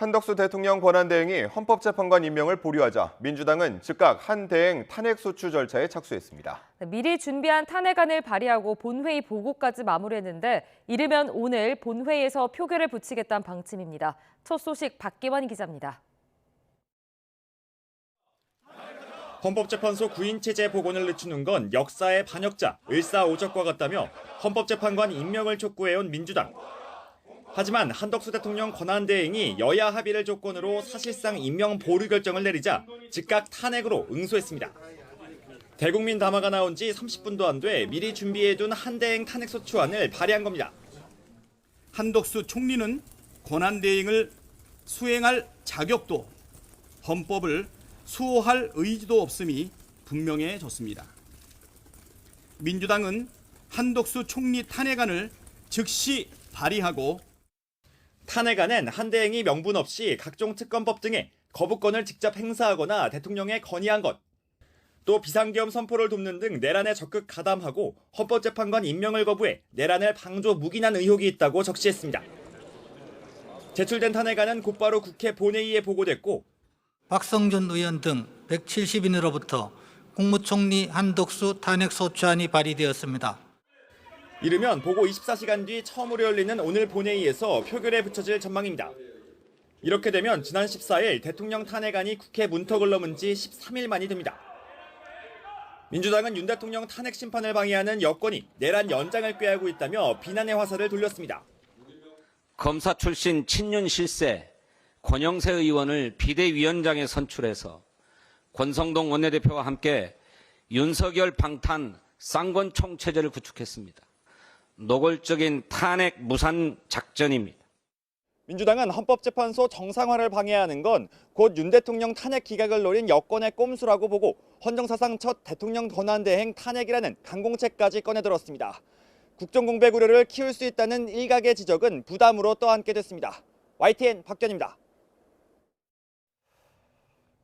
한덕수 대통령 권한대행이 헌법재판관 임명을 보류하자 민주당은 즉각 한 대행 탄핵소추 절차에 착수했습니다. 미리 준비한 탄핵안을 발의하고 본회의 보고까지 마무리했는데 이르면 오늘 본회의에서 표결을 붙이겠다는 방침입니다. 첫 소식 박기환 기자입니다. 헌법재판소 구인체제 복원을 늦추는 건 역사의 반역자, 을사오적과 같다며 헌법재판관 임명을 촉구해온 민주당. 하지만 한덕수 대통령 권한대행이 여야 합의를 조건으로 사실상 임명 보류 결정을 내리자 즉각 탄핵으로 응소했습니다. 대국민 담화가 나온 지 30분도 안 돼 미리 준비해둔 한대행 탄핵소추안을 발의한 겁니다. 한덕수 총리는 권한대행을 수행할 자격도 헌법을 수호할 의지도 없음이 분명해졌습니다. 민주당은 한덕수 총리 탄핵안을 즉시 발의하고 탄핵안엔 한대행이 명분 없이 각종 특검법 등의 거부권을 직접 행사하거나 대통령에 건의한 것, 또 비상계엄 선포를 돕는 등 내란에 적극 가담하고 헌법재판관 임명을 거부해 내란을 방조 묵인한 의혹이 있다고 적시했습니다. 제출된 탄핵안은 곧바로 국회 본회의에 보고됐고 박성준 의원 등 170인으로부터 국무총리 한덕수 탄핵소추안이 발의되었습니다. 이르면 보고 24시간 뒤 처음으로 열리는 오늘 본회의에서 표결에 붙여질 전망입니다. 이렇게 되면 지난 14일 대통령 탄핵안이 국회 문턱을 넘은 지 13일 만이 됩니다. 민주당은 윤 대통령 탄핵 심판을 방해하는 여권이 내란 연장을 꾀하고 있다며 비난의 화살을 돌렸습니다. 검사 출신 친윤 실세 권영세 의원을 비대위원장에 선출해서 권성동 원내대표와 함께 윤석열 방탄 쌍권 총체제를 구축했습니다. 노골적인 탄핵 무산 작전입니다. 민주당은 헌법재판소 정상화를 방해하는 건 곧 윤 대통령 탄핵 기각을 노린 여권의 꼼수라고 보고 헌정사상 첫 대통령 권한대행 탄핵이라는 강공책까지 꺼내들었습니다. 국정공백 우려를 키울 수 있다는 일각의 지적은 부담으로 떠안게 됐습니다. YTN 박견입니다.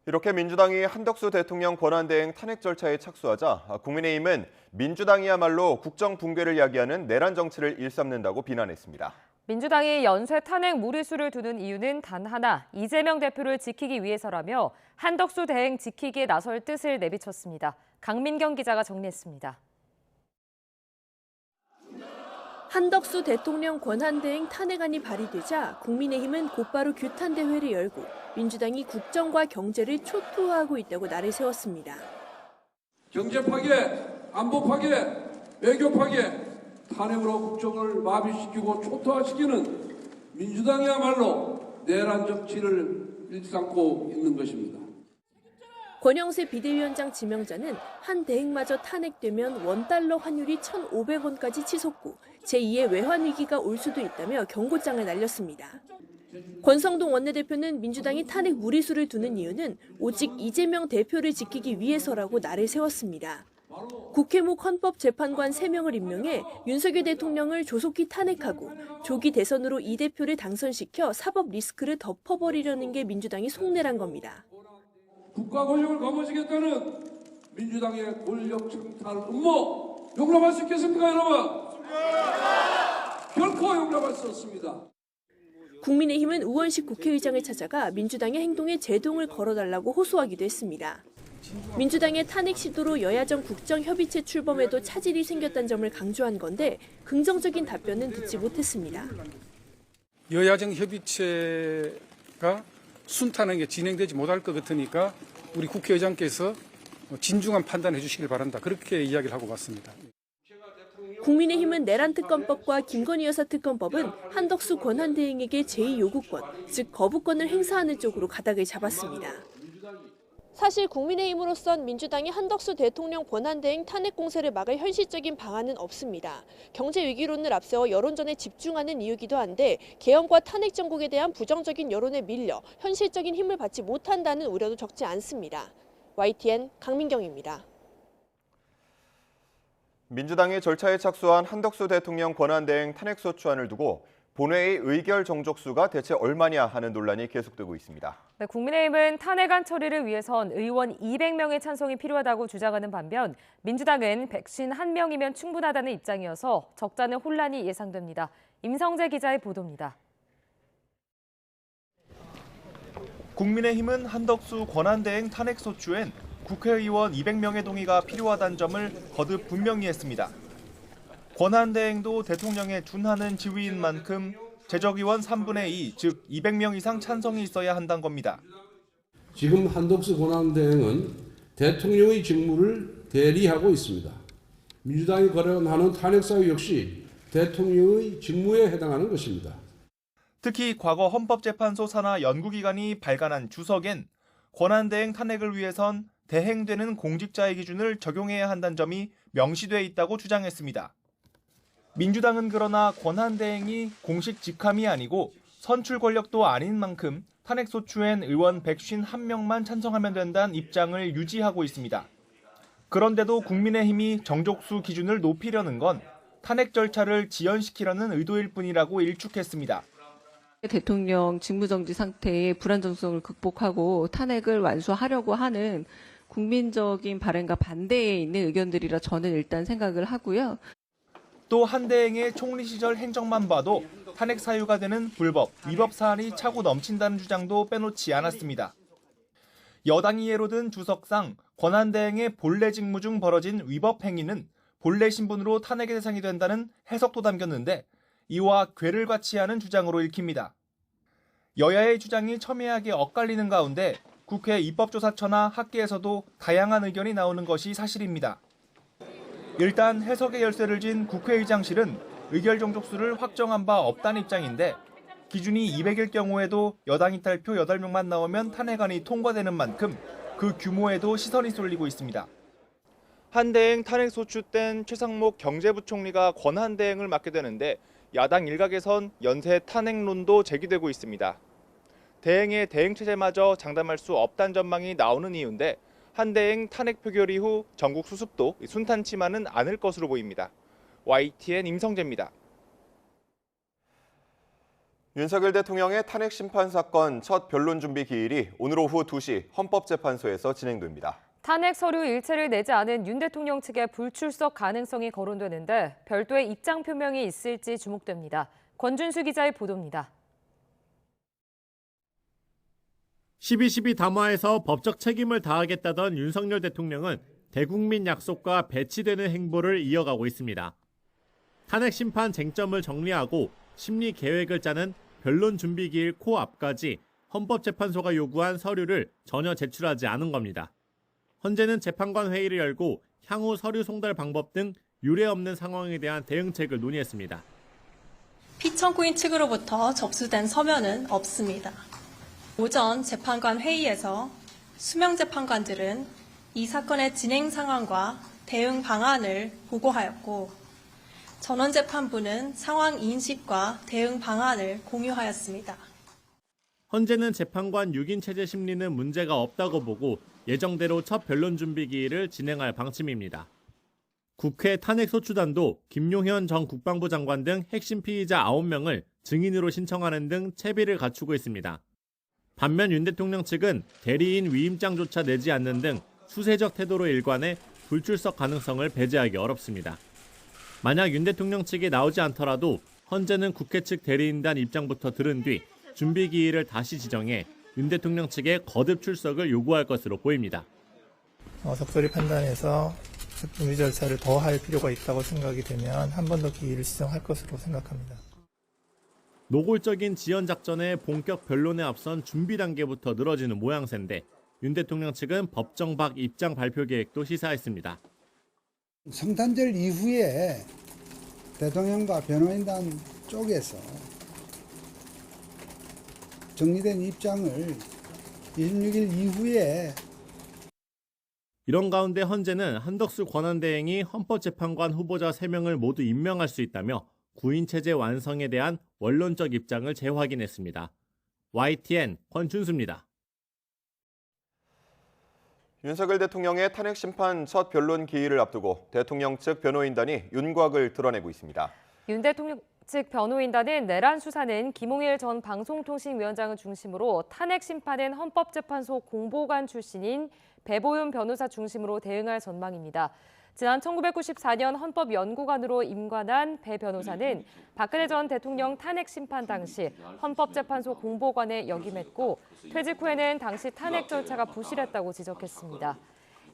이렇게 민주당이 한덕수 대통령 권한대행 탄핵 절차에 착수하자 국민의힘은 민주당이야말로 국정 붕괴를 야기하는 내란 정치를 일삼는다고 비난했습니다. 민주당이 연쇄 탄핵 무리수를 두는 이유는 단 하나, 이재명 대표를 지키기 위해서라며 한덕수 대행 지키기에 나설 뜻을 내비쳤습니다. 강민경 기자가 정리했습니다. 한덕수 대통령 권한대행 탄핵안이 발의되자 국민의힘은 곧바로 규탄대회를 열고 민주당이 국정과 경제를 초토화하고 있다고 날을 세웠습니다. 경제 파괴, 안보 파괴, 외교 파괴, 탄핵으로 국정을 마비시키고 초토화시키는 민주당이야말로 내란 정치를 일삼고 있는 것입니다. 권영세 비대위원장 지명자는 한 대행마저 탄핵되면 원달러 환율이 1,500원까지 치솟고 제2의 외환 위기가 올 수도 있다며 경고장을 날렸습니다. 권성동 원내대표는 민주당이 탄핵 무리수를 두는 이유는 오직 이재명 대표를 지키기 위해서라고 날을 세웠습니다. 국회목 헌법재판관 3명을 임명해 윤석열 대통령을 조속히 탄핵하고 조기 대선으로 이 대표를 당선시켜 사법 리스크를 덮어버리려는 게 민주당이 속내란 겁니다. 국가 권력을 거머쥐겠다는 민주당의 권력 창탈 음모 용납할 수 있겠습니까, 여러분? 결코 용납할 수 없습니다. 국민의힘은 우원식 국회의장을 찾아가 민주당의 행동에 제동을 걸어달라고 호소하기도 했습니다. 민주당의 탄핵 시도로 여야정 국정협의체 출범에도 차질이 생겼다는 점을 강조한 건데 긍정적인 답변은 듣지 못했습니다. 여야정 협의체가 순탄하게 진행되지 못할 것 같으니까 우리 국회의장께서 진중한 판단해 주시길 바란다. 그렇게 이야기를 하고 왔습니다. 국민의힘은 내란특검법과 김건희 여사 특검법은 한덕수 권한대행에게 제2요구권, 즉 거부권을 행사하는 쪽으로 가닥을 잡았습니다. 사실 국민의힘으로선 민주당이 한덕수 대통령 권한대행 탄핵 공세를 막을 현실적인 방안은 없습니다. 경제 위기론을 앞세워 여론전에 집중하는 이유기도 한데 계엄과 탄핵 정국에 대한 부정적인 여론에 밀려 현실적인 힘을 받지 못한다는 우려도 적지 않습니다. YTN 강민경입니다. 민주당이 절차에 착수한 한덕수 대통령 권한대행 탄핵소추안을 두고 본회의 의결 정족수가 대체 얼마냐 하는 논란이 계속되고 있습니다. 네, 국민의힘은 탄핵안 처리를 위해선 의원 200명의 찬성이 필요하다고 주장하는 반면 민주당은 151명이면 충분하다는 입장이어서 적잖은 혼란이 예상됩니다. 임성재 기자의 보도입니다. 국민의힘은 한덕수 권한대행 탄핵 소추엔 국회의원 200명의 동의가 필요하다는 점을 거듭 분명히 했습니다. 권한대행도 대통령에 준하는 지위인 만큼 제적의원 3분의 2, 즉 200명 이상 찬성이 있어야 한다는 겁니다. 지금 한덕수 권한대행은 대통령의 직무를 대리하고 있습니다. 민주당이 거론하는 탄핵사유 역시 대통령의 직무에 해당하는 것입니다. 특히 과거 헌법재판소 산하 연구기관이 발간한 주석엔 권한대행 탄핵을 위해선 대행되는 공직자의 기준을 적용해야 한다는 점이 명시돼 있다고 주장했습니다. 민주당은 그러나 권한대행이 공식 직함이 아니고 선출 권력도 아닌 만큼 탄핵소추엔 의원 151명만 찬성하면 된다는 입장을 유지하고 있습니다. 그런데도 국민의힘이 정족수 기준을 높이려는 건 탄핵 절차를 지연시키려는 의도일 뿐이라고 일축했습니다. 대통령 직무정지 상태의 불안정성을 극복하고 탄핵을 완수하려고 하는 국민적인 바람과 반대에 있는 의견들이라 저는 일단 생각을 하고요. 또 한대행의 총리 시절 행적만 봐도 탄핵 사유가 되는 불법, 위법 사안이 차고 넘친다는 주장도 빼놓지 않았습니다. 여당이 예로 든 주석상 권한대행의 본래 직무 중 벌어진 위법 행위는 본래 신분으로 탄핵의 대상이 된다는 해석도 담겼는데 이와 궤를 같이 하는 주장으로 읽힙니다. 여야의 주장이 첨예하게 엇갈리는 가운데 국회 입법조사처나 학계에서도 다양한 의견이 나오는 것이 사실입니다. 일단 해석의 열쇠를 쥔 국회의장실은 의결 정족수를 확정한 바 없다는 입장인데 기준이 200일 경우에도 여당 이탈표 8명만 나오면 탄핵안이 통과되는 만큼 그 규모에도 시선이 쏠리고 있습니다. 한대행 탄핵 소추 땐 최상목 경제부총리가 권한대행을 맡게 되는데 야당 일각에선 연쇄 탄핵론도 제기되고 있습니다. 대행의 대행체제마저 장담할 수 없다는 전망이 나오는 이유인데 한대행 탄핵 표결 이후 전국 수습도 순탄치만은 않을 것으로 보입니다. YTN 임성재입니다. 윤석열 대통령의 탄핵 심판 사건 첫 변론 준비 기일이 오늘 오후 2시 헌법재판소에서 진행됩니다. 탄핵 서류 일체를 내지 않은 윤 대통령 측의 불출석 가능성이 거론되는데 별도의 입장 표명이 있을지 주목됩니다. 권준수 기자의 보도입니다. 12.12 담화에서 법적 책임을 다하겠다던 윤석열 대통령은 대국민 약속과 배치되는 행보를 이어가고 있습니다. 탄핵 심판 쟁점을 정리하고 심리 계획을 짜는 변론 준비 기일 코앞까지 헌법재판소가 요구한 서류를 전혀 제출하지 않은 겁니다. 헌재는 재판관 회의를 열고 향후 서류 송달 방법 등 유례 없는 상황에 대한 대응책을 논의했습니다. 피청구인 측으로부터 접수된 서면은 없습니다. 오전 재판관 회의에서 수명 재판관들은 이 사건의 진행 상황과 대응 방안을 보고하였고 전원재판부는 상황 인식과 대응 방안을 공유하였습니다. 헌재는 재판관 6인 체제 심리는 문제가 없다고 보고 예정대로 첫 변론 준비 기일을 진행할 방침입니다. 국회 탄핵소추단도 김용현 전 국방부 장관 등 핵심 피의자 9명을 증인으로 신청하는 등 채비를 갖추고 있습니다. 반면 윤 대통령 측은 대리인 위임장조차 내지 않는 등 수세적 태도로 일관해 불출석 가능성을 배제하기 어렵습니다. 만약 윤 대통령 측이 나오지 않더라도 헌재는 국회 측 대리인단 입장부터 들은 뒤 준비 기일을 다시 지정해 윤 대통령 측에 거듭 출석을 요구할 것으로 보입니다. 적절히 판단해서 준비 절차를 더 할 필요가 있다고 생각이 되면 한 번 더 기일을 지정할 것으로 생각합니다. 노골적인 지연 작전의 본격 변론에 앞선 준비 단계부터 늘어지는 모양새인데 윤 대통령 측은 법정 밖 입장 발표 계획도 시사했습니다. 성탄절 이후에 대통령과 변호인단 쪽에서 정리된 입장을 26일 이후에 이런 가운데 헌재는 한덕수 권한대행이 헌법재판관 후보자 3명을 모두 임명할 수 있다며 구인체제 완성에 대한 원론적 입장을 재확인했습니다. YTN 권준수입니다. 윤석열 대통령의 탄핵 심판 첫 변론 기일을 앞두고 대통령 측 변호인단이 윤곽을 드러내고 있습니다. 윤 대통령 측 변호인단은 내란 수사는 김홍일 전 방송통신위원장을 중심으로 탄핵 심판은 헌법재판소 공보관 출신인 배보윤 변호사 중심으로 대응할 전망입니다. 지난 1994년 헌법연구관으로 임관한 배 변호사는 박근혜 전 대통령 탄핵 심판 당시 헌법재판소 공보관에 역임했고 퇴직 후에는 당시 탄핵 절차가 부실했다고 지적했습니다.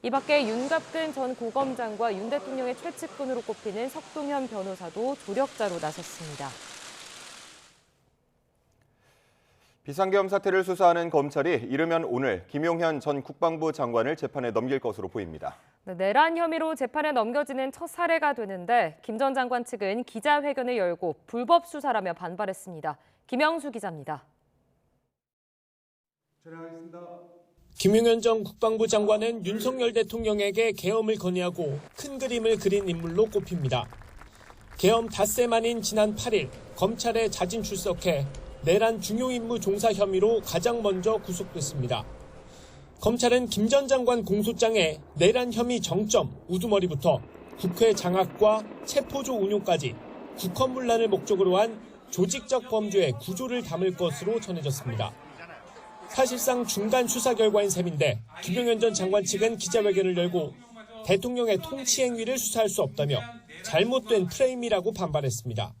이 밖에 윤갑근 전 고검장과 윤 대통령의 최측근으로 꼽히는 석동현 변호사도 조력자로 나섰습니다. 비상계엄 사태를 수사하는 검찰이 이르면 오늘 김용현 전 국방부 장관을 재판에 넘길 것으로 보입니다. 내란 혐의로 재판에 넘겨지는 첫 사례가 되는데 김 전 장관 측은 기자회견을 열고 불법 수사라며 반발했습니다. 김영수 기자입니다. 김용현 전 국방부 장관은 윤석열 대통령에게 계엄을 건의하고 큰 그림을 그린 인물로 꼽힙니다. 계엄 닷새 만인 지난 8일 검찰에 자진 출석해 내란 중요 임무 종사 혐의로 가장 먼저 구속됐습니다. 검찰은 김 전 장관 공소장에 내란 혐의 정점, 우두머리부터 국회 장악과 체포조 운용까지 국헌문란을 목적으로 한 조직적 범죄의 구조를 담을 것으로 전해졌습니다. 사실상 중간 수사 결과인 셈인데 김용현 전 장관 측은 기자회견을 열고 대통령의 통치 행위를 수사할 수 없다며 잘못된 프레임이라고 반발했습니다.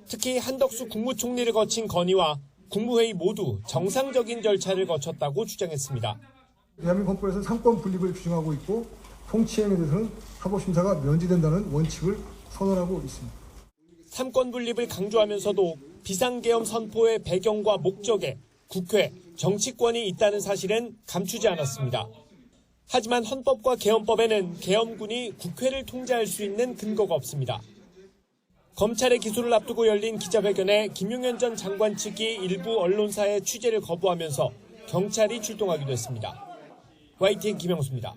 특히 한덕수 국무총리를 거친 건의와 국무회의 모두 정상적인 절차를 거쳤다고 주장했습니다. 대한민국 헌법에서는 상권 분립을 규정하고 있고 통치행위에 대해서는 사법심사가 면제된다는 원칙을 선언하고 있습니다. 삼권 분립을 강조하면서도 비상계엄 선포의 배경과 목적에 국회, 정치권이 있다는 사실은 감추지 않았습니다. 하지만 헌법과 계엄법에는 계엄군이 국회를 통제할 수 있는 근거가 없습니다. 검찰의 기소를 앞두고 열린 기자회견에 김용현 전 장관 측이 일부 언론사의 취재를 거부하면서 경찰이 출동하기도 했습니다. YTN 김영수입니다.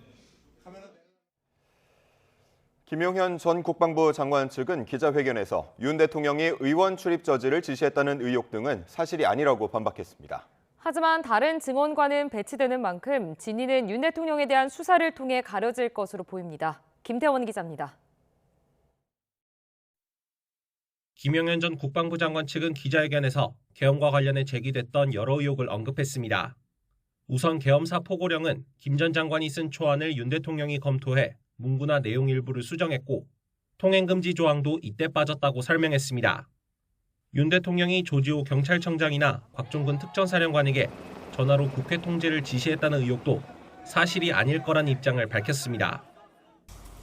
김용현 전 국방부 장관 측은 기자회견에서 윤 대통령이 의원 출입 저지를 지시했다는 의혹 등은 사실이 아니라고 반박했습니다. 하지만 다른 증언과는 배치되는 만큼 진위는 윤 대통령에 대한 수사를 통해 가려질 것으로 보입니다. 김태원 기자입니다. 김용현 전 국방부 장관 측은 기자회견에서 계엄과 관련해 제기됐던 여러 의혹을 언급했습니다. 우선 계엄사 포고령은 김 전 장관이 쓴 초안을 윤 대통령이 검토해 문구나 내용 일부를 수정했고 통행금지 조항도 이때 빠졌다고 설명했습니다. 윤 대통령이 조지호 경찰청장이나 곽종근 특전사령관에게 전화로 국회 통제를 지시했다는 의혹도 사실이 아닐 거란 입장을 밝혔습니다.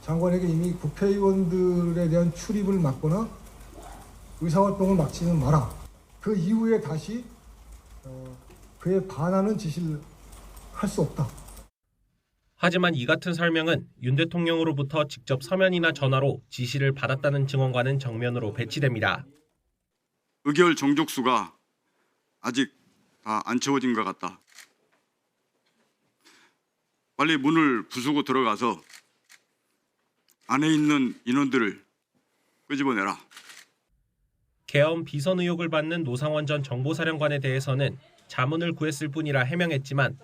장관에게 이미 국회의원들에 대한 출입을 막거나 의사활동을 막지는 마라. 그 이후에 다시 그에 반하는 지시를 할 수 없다. 하지만 이 같은 설명은 윤 대통령으로부터 직접 서면이나 전화로 지시를 받았다는 증언과는 정면으로 배치됩니다. 의결 정족수가 아직 다 안 채워진 것 같다. 빨리 문을 부수고 들어가서 안에 있는 인원들을 끄집어내라. 계엄 비선 의혹을 받는 노상원 전 정보사령관에 대해서는 자문을 구했을 뿐이라 해명했지만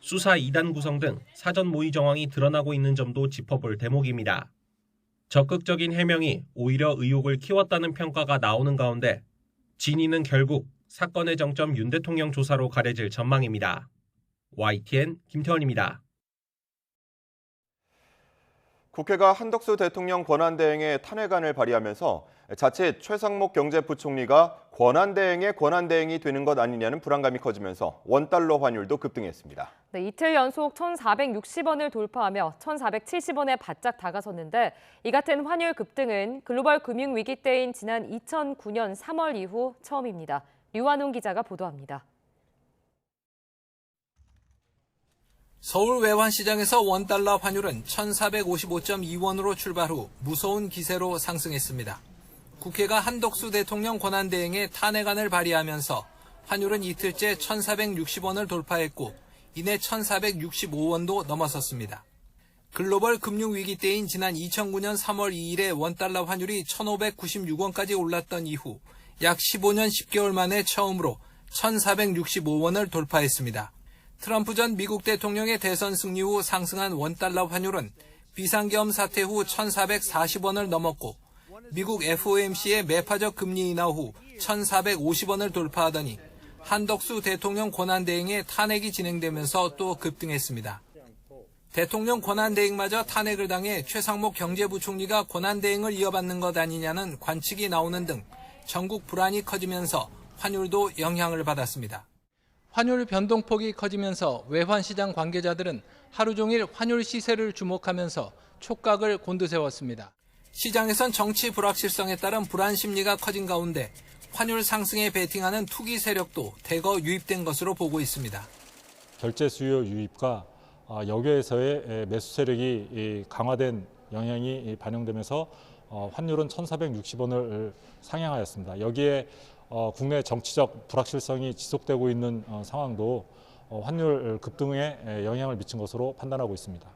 수사 2단 구성 등 사전 모의 정황이 드러나고 있는 점도 짚어볼 대목입니다. 적극적인 해명이 오히려 의혹을 키웠다는 평가가 나오는 가운데 진위는 결국 사건의 정점 윤 대통령 조사로 가려질 전망입니다. YTN 김태원입니다. 국회가 한덕수 대통령 권한대행의 탄핵안을 발의하면서 자칫 최상목 경제부총리가 권한대행의 권한대행이 되는 것 아니냐는 불안감이 커지면서 원달러 환율도 급등했습니다. 네, 이틀 연속 1,460원을 돌파하며 1,470원에 바짝 다가섰는데 이 같은 환율 급등은 글로벌 금융위기 때인 지난 2009년 3월 이후 처음입니다. 류완웅 기자가 보도합니다. 서울 외환시장에서 원달러 환율은 1,455.2원으로 출발 후 무서운 기세로 상승했습니다. 국회가 한덕수 대통령 권한대행의 탄핵안을 발의하면서 환율은 이틀째 1,460원을 돌파했고 이내 1,465원도 넘어섰습니다. 글로벌 금융위기 때인 지난 2009년 3월 2일에 원달러 환율이 1,596원까지 올랐던 이후 약 15년 10개월 만에 처음으로 1,465원을 돌파했습니다. 트럼프 전 미국 대통령의 대선 승리 후 상승한 원달러 환율은 비상계엄 사태 후 1,440원을 넘었고 미국 FOMC의 매파적 금리 인하 후 1,450원을 돌파하더니 한덕수 대통령 권한대행의 탄핵이 진행되면서 또 급등했습니다. 대통령 권한대행마저 탄핵을 당해 최상목 경제부총리가 권한대행을 이어받는 것 아니냐는 관측이 나오는 등 전국 불안이 커지면서 환율도 영향을 받았습니다. 환율 변동폭이 커지면서 외환시장 관계자들은 하루 종일 환율 시세를 주목하면서 촉각을 곤두세웠습니다. 시장에선 정치 불확실성에 따른 불안 심리가 커진 가운데 환율 상승에 베팅하는 투기 세력도 대거 유입된 것으로 보고 있습니다. 결제 수요 유입과 여기에서의 매수 세력이 강화된 영향이 반영되면서 환율은 1,460원을 상향하였습니다. 여기에 국내 정치적 불확실성이 지속되고 있는 상황도 환율 급등에 영향을 미친 것으로 판단하고 있습니다.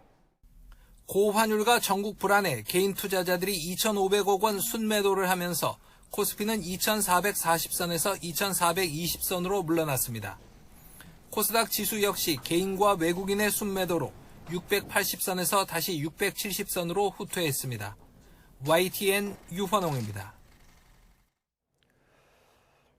고환율과 전국 불안에 개인 투자자들이 2,500억 원 순매도를 하면서 코스피는 2,440선에서 2,420선으로 물러났습니다. 코스닥 지수 역시 개인과 외국인의 순매도로 680선에서 다시 670선으로 후퇴했습니다. YTN 유환홍입니다.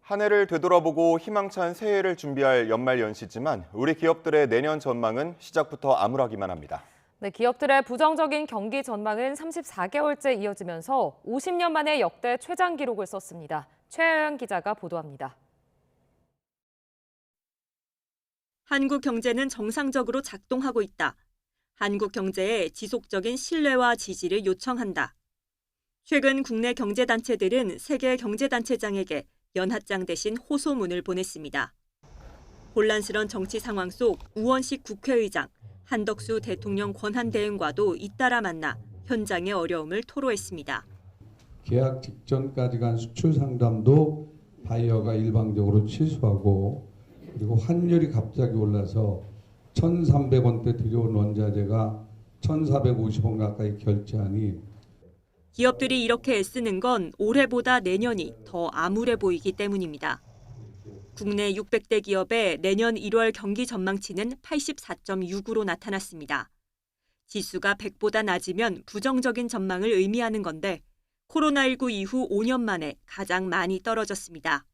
한 해를 되돌아보고 희망찬 새해를 준비할 연말 연시지만 우리 기업들의 내년 전망은 시작부터 암울하기만 합니다. 네, 기업들의 부정적인 경기 전망은 34개월째 이어지면서 50년 만에 역대 최장 기록을 썼습니다. 최하연 기자가 보도합니다. 한국 경제는 정상적으로 작동하고 있다. 한국 경제의 지속적인 신뢰와 지지를 요청한다. 최근 국내 경제단체들은 세계 경제단체장에게 연합장 대신 호소문을 보냈습니다. 혼란스런 정치 상황 속 우원식 국회의장, 한덕수 대통령 권한대행과도 잇따라 만나 현장의 어려움을 토로했습니다. 계약 직전까지 간 수출 상담도 바이어가 일방적으로 취소하고 그리고 환율이 갑자기 올라서 1,300원대 들여온 원자재가 1,450원 가까이 결제하니 기업들이 이렇게 애쓰는 건 올해보다 내년이 더 암울해 보이기 때문입니다. 국내 600대 기업의 내년 1월 경기 전망치는 84.6으로 나타났습니다. 지수가 100보다 낮으면 부정적인 전망을 의미하는 건데 코로나19 이후 5년 만에 가장 많이 떨어졌습니다.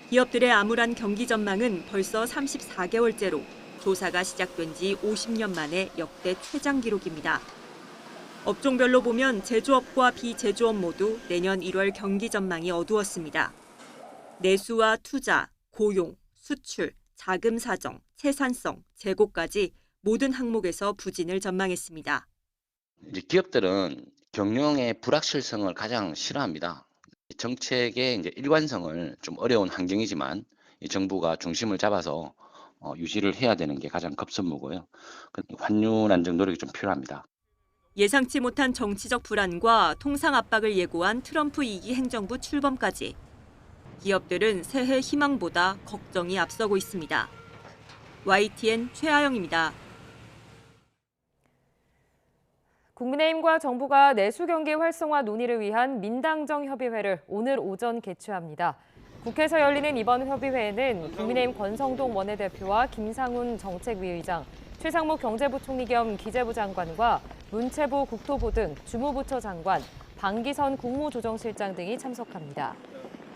기업들의 암울한 경기 전망은 벌써 34개월째로 조사가 시작된 지 50년 만에 역대 최장 기록입니다. 업종별로 보면 제조업과 비제조업 모두 내년 1월 경기 전망이 어두웠습니다. 내수와 투자, 고용, 수출, 자금 사정, 채산성, 재고까지 모든 항목에서 부진을 전망했습니다. 기업들은 경영의 불확실성을 가장 싫어합니다. 정책의 일관성을 좀 어려운 환경이지만 정부가 중심을 잡아서 유지를 해야 되는 게 가장 급선무고요. 환율 안정 노력이 좀 필요합니다. 예상치 못한 정치적 불안과 통상 압박을 예고한 트럼프 2기 행정부 출범까지 기업들은 새해 희망보다 걱정이 앞서고 있습니다. YTN 최하영입니다. 국민의힘과 정부가 내수 경기 활성화 논의를 위한 민당정 협의회를 오늘 오전 개최합니다. 국회에서 열리는 이번 협의회에는 국민의힘 권성동 원내대표와 김상훈 정책위의장, 최상목 경제부총리 겸 기재부 장관과 문체부, 국토부 등 주무부처 장관, 방기선 국무조정실장 등이 참석합니다.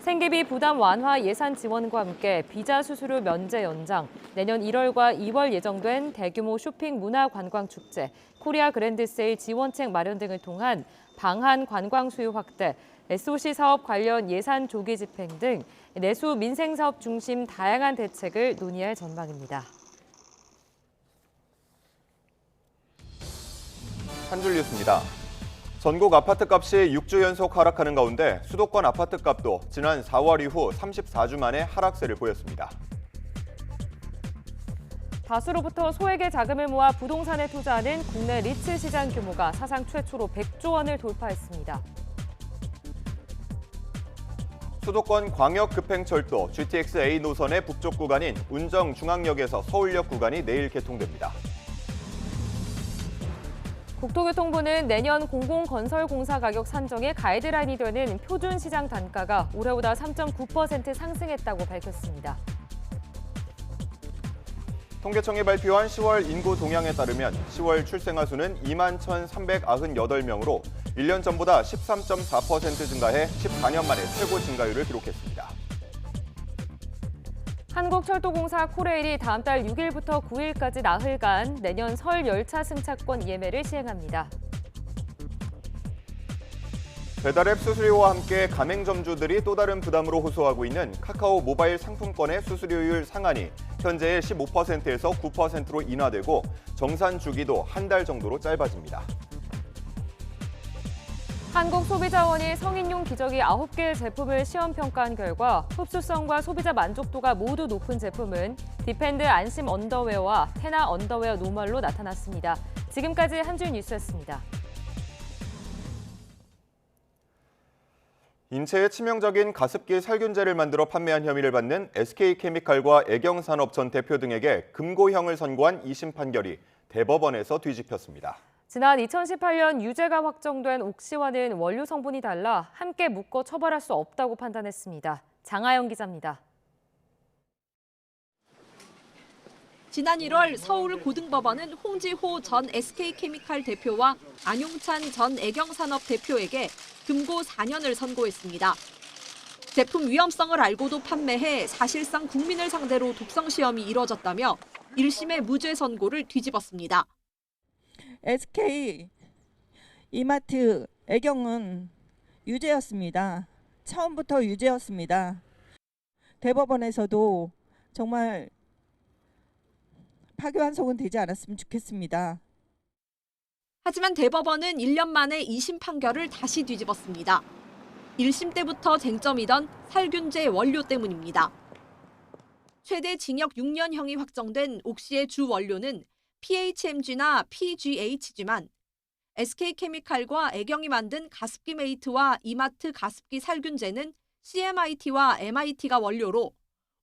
생계비 부담 완화 예산 지원과 함께 비자 수수료 면제 연장, 내년 1월과 2월 예정된 대규모 쇼핑 문화 관광 축제, 코리아 그랜드 세일 지원책 마련 등을 통한 방한 관광 수요 확대, SOC 사업 관련 예산 조기 집행 등 내수 민생 사업 중심 다양한 대책을 논의할 전망입니다. 한 줄 뉴스입니다. 전국 아파트값이 6주 연속 하락하는 가운데 수도권 아파트값도 지난 4월 이후 34주 만에 하락세를 보였습니다. 다수로부터 소액의 자금을 모아 부동산에 투자하는 국내 리츠 시장 규모가 사상 최초로 100조 원을 돌파했습니다. 수도권 광역급행철도 GTX-A 노선의 북쪽 구간인 운정중앙역에서 서울역 구간이 내일 개통됩니다. 국토교통부는 내년 공공건설공사 가격 산정의 가이드라인이 되는 표준시장 단가가 올해보다 3.9% 상승했다고 밝혔습니다. 통계청이 발표한 10월 인구 동향에 따르면 10월 출생아 수는 21,398명으로 1년 전보다 13.4% 증가해 14년 만에 최고 증가율을 기록했습니다. 한국철도공사 코레일이 다음 달 6일부터 9일까지 나흘간 내년 설 열차 승차권 예매를 시행합니다. 배달앱 수수료와 함께 가맹점주들이 또 다른 부담으로 호소하고 있는 카카오 모바일 상품권의 수수료율 상한이 현재의 15%에서 9%로 인하되고 정산 주기도 한 달 정도로 짧아집니다. 한국소비자원이 성인용 기저귀 9개의 제품을 시험 평가한 결과 흡수성과 소비자 만족도가 모두 높은 제품은 디펜드 안심 언더웨어와 테나 언더웨어 노멀로 나타났습니다. 지금까지 한줄 뉴스였습니다. 인체에 치명적인 가습기 살균제를 만들어 판매한 혐의를 받는 SK케미칼과 애경산업 전 대표 등에게 금고형을 선고한 2심 판결이 대법원에서 뒤집혔습니다. 지난 2018년 유죄가 확정된 옥시와는 원료 성분이 달라 함께 묶어 처벌할 수 없다고 판단했습니다. 장하영 기자입니다. 지난 1월 서울고등법원은 홍지호 전 SK케미칼 대표와 안용찬 전 애경산업 대표에게 금고 4년을 선고했습니다. 제품 위험성을 알고도 판매해 사실상 국민을 상대로 독성 시험이 이뤄졌다며 1심의 무죄 선고를 뒤집었습니다. SK, 이마트, 애경은 유죄였습니다. 처음부터 유죄였습니다. 대법원에서도 정말 파기환송은 되지 않았으면 좋겠습니다. 하지만 대법원은 1년 만에 2심 판결을 다시 뒤집었습니다. 1심 때부터 쟁점이던 살균제 원료 때문입니다. 최대 징역 6년형이 확정된 옥시의 주 원료는 PHMG나 PGH지만 SK케미칼과 애경이 만든 가습기 메이트와 이마트 가습기 살균제는 CMIT와 MIT가 원료로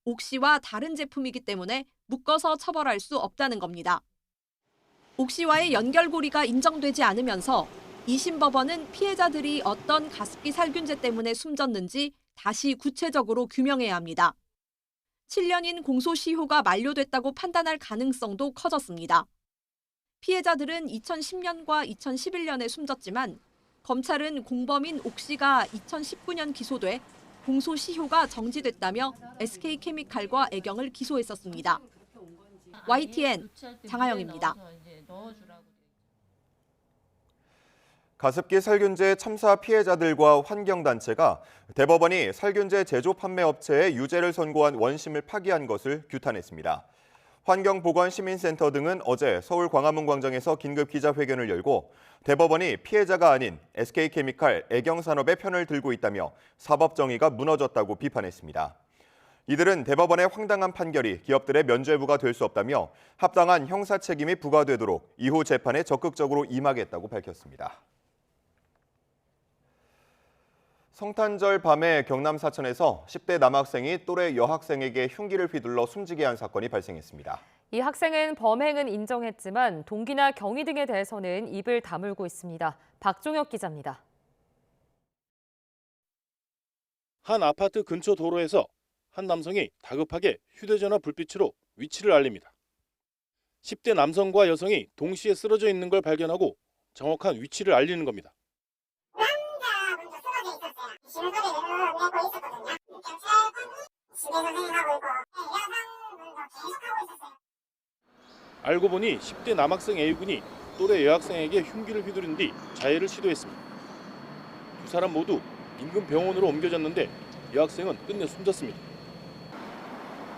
옥시와 다른 제품이기 때문에 묶어서 처벌할 수 없다는 겁니다. 옥시와의 연결고리가 인정되지 않으면서 2심 법원은 피해자들이 어떤 가습기 살균제 때문에 숨졌는지 다시 구체적으로 규명해야 합니다. 7년인 공소시효가 만료됐다고 판단할 가능성도 커졌습니다. 피해자들은 2010년과 2011년에 숨졌지만 검찰은 공범인 옥시가 2019년 기소돼 공소시효가 정지됐다며 SK케미칼과 애경을 기소했었습니다. YTN 장하영입니다. 가습기 살균제 참사 피해자들과 환경단체가 대법원이 살균제 제조 판매 업체에 유죄를 선고한 원심을 파기한 것을 규탄했습니다. 환경보건시민센터 등은 어제 서울 광화문 광장에서 긴급 기자회견을 열고 대법원이 피해자가 아닌 SK케미칼, 애경산업의 편을 들고 있다며 사법 정의가 무너졌다고 비판했습니다. 이들은 대법원의 황당한 판결이 기업들의 면죄부가 될 수 없다며 합당한 형사 책임이 부과되도록 이후 재판에 적극적으로 임하겠다고 밝혔습니다. 성탄절 밤에 경남 사천에서 10대 남학생이 또래 여학생에게 흉기를 휘둘러 숨지게 한 사건이 발생했습니다. 이 학생은 범행은 인정했지만 동기나 경위 등에 대해서는 입을 다물고 있습니다. 박종혁 기자입니다. 한 아파트 근처 도로에서 한 남성이 다급하게 휴대전화 불빛으로 위치를 알립니다. 10대 남성과 여성이 동시에 쓰러져 있는 걸 발견하고 정확한 위치를 알리는 겁니다. 알고 보니 10대 남학생 A군이 또래 여학생에게 흉기를 휘두른 뒤 자해를 시도했습니다. 두 사람 모두 인근 병원으로 옮겨졌는데 여학생은 끝내 숨졌습니다.